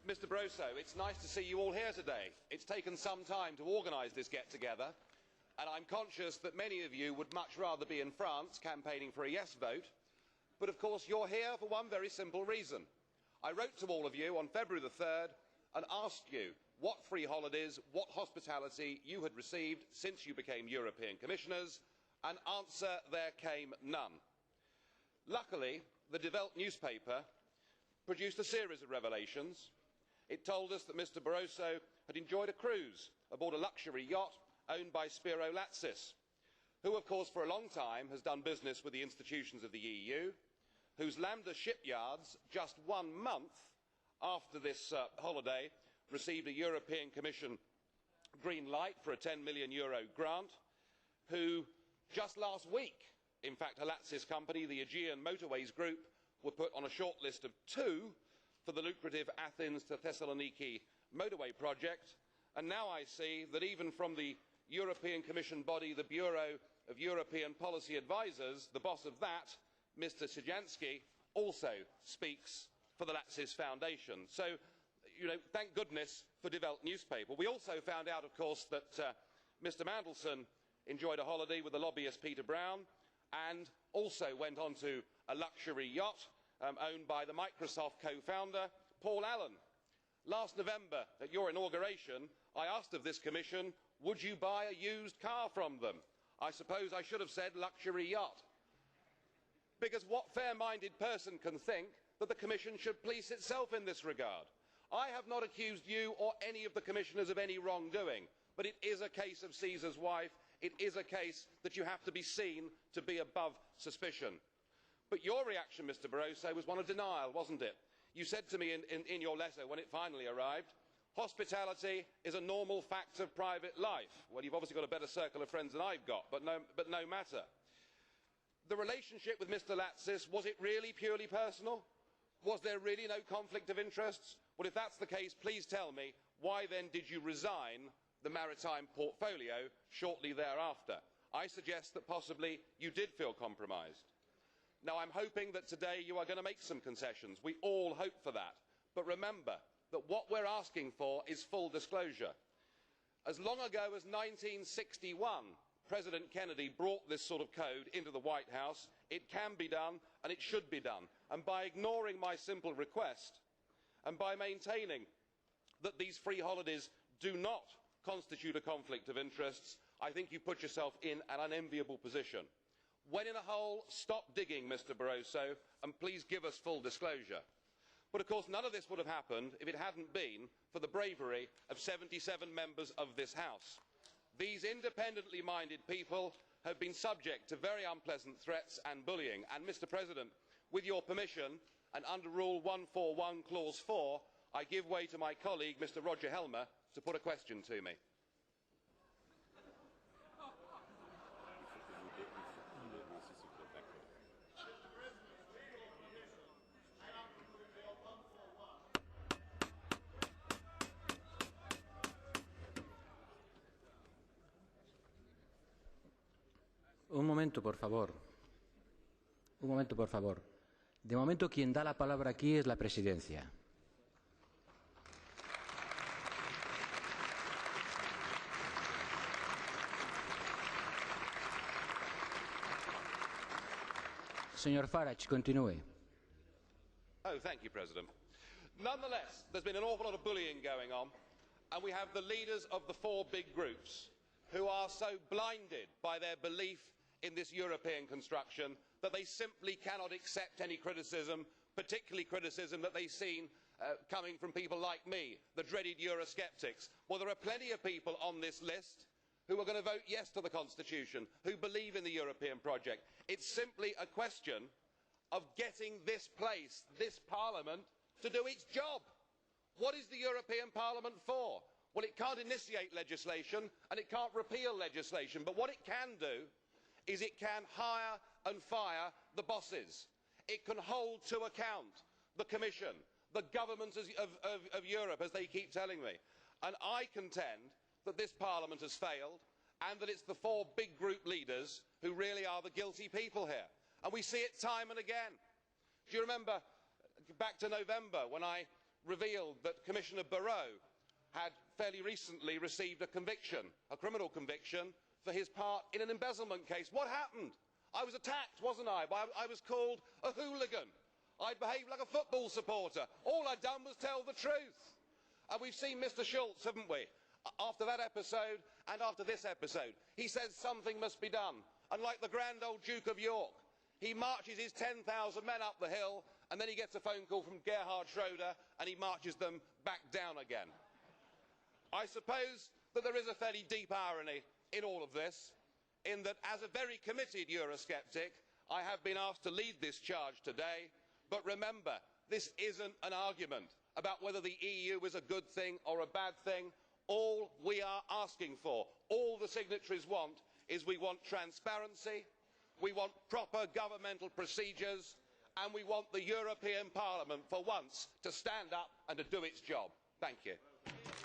Mr Barroso, it's nice to see you all here today. It's taken some time to organise this get-together, and I'm conscious that many of you would much rather be in France campaigning for a yes vote, but of course you're here for one very simple reason. I wrote to all of you on February the 3rd and asked you what free holidays, what hospitality you had received since you became European Commissioners, and answer there came none. Luckily, the Die Welt newspaper produced a series of revelations. It told us that Mr Barroso had enjoyed a cruise aboard a luxury yacht owned by Spiro Latsis, who of course for a long time has done business with the institutions of the EU, whose Lambda shipyards just 1 month after this holiday received a European Commission green light for a €10 million grant, who just last week, in fact, Latsis company, the Aegean Motorways Group, were put on a short list of 2 for the lucrative Athens to Thessaloniki motorway project, and now I see that even from the European Commission body, the Bureau of European Policy Advisers, the boss of that, Mr Sijansky, also speaks for the Latsis Foundation. So, thank goodness for Die Welt newspaper. We also found out, of course, that Mr Mandelson enjoyed a holiday with the lobbyist Peter Brown and also went on to a luxury yacht owned by the Microsoft co-founder, Paul Allen. Last November, at your inauguration, I asked of this Commission, would you buy a used car from them? I suppose I should have said luxury yacht. Because what fair-minded person can think that the Commission should police itself in this regard? I have not accused you or any of the Commissioners of any wrongdoing, but it is a case of Caesar's wife. It is a case that you have to be seen to be above suspicion. But your reaction, Mr Barroso, was one of denial, wasn't it? You said to me in your letter when it finally arrived, hospitality is a normal fact of private life. Well, you've obviously got a better circle of friends than I've got, but no matter. The relationship with Mr Latsis, was it really purely personal? Was there really no conflict of interests? Well, if that's the case, please tell me, why then did you resign the maritime portfolio shortly thereafter? I suggest that possibly you did feel compromised. Now, I am hoping that today you are going to make some concessions. We all hope for that. But remember that what we are asking for is full disclosure. As long ago as 1961, President Kennedy brought this sort of code into the White House. It can be done and it should be done. And by ignoring my simple request and by maintaining that these free holidays do not constitute a conflict of interests, I think you put yourself in an unenviable position. When in a hole, stop digging, Mr Barroso, and please give us full disclosure. But of course none of this would have happened if it hadn't been for the bravery of 77 members of this House. These independently minded people have been subject to very unpleasant threats and bullying, and Mr President, with your permission and under Rule 141 Clause 4, I give way to my colleague Mr Roger Helmer to put a question to me. Un momento, por favor. Un momento, por favor. De momento, quien da la palabra aquí es la Presidencia. Señor Farage, continúe. Oh, thank you, President. Nonetheless, there's been an awful lot of bullying going on, and we have the leaders of the 4 big groups who are so blinded by their belief in this European construction that they simply cannot accept any criticism, particularly criticism that they've seen coming from people like me, the dreaded Eurosceptics. Well, there are plenty of people on this list who are going to vote yes to the Constitution, who believe in the European project. It's simply a question of getting this place, this Parliament, to do its job. What is the European Parliament for? Well, it can't initiate legislation and it can't repeal legislation, but what it can do is it can hire and fire the bosses. It can hold to account the Commission, the governments of Europe, as they keep telling me. And I contend that this Parliament has failed and that it's the 4 big group leaders who really are the guilty people here. And we see it time and again. Do you remember back to November when I revealed that Commissioner Barroso had fairly recently received a conviction, a criminal conviction, for his part in an embezzlement case. What happened? I was attacked, wasn't I? I was called a hooligan. I'd behaved like a football supporter. All I'd done was tell the truth. And we've seen Mr. Schulz, haven't we? After that episode and after this episode, he says something must be done. And like the grand old Duke of York, he marches his 10,000 men up the hill and then he gets a phone call from Gerhard Schroeder and he marches them back down again. I suppose that there is a fairly deep irony in all of this, in that as a very committed Eurosceptic, I have been asked to lead this charge today, but remember, this isn't an argument about whether the EU is a good thing or a bad thing. All we are asking for, all the signatories want, is we want transparency, we want proper governmental procedures, and we want the European Parliament for once to stand up and to do its job. Thank you.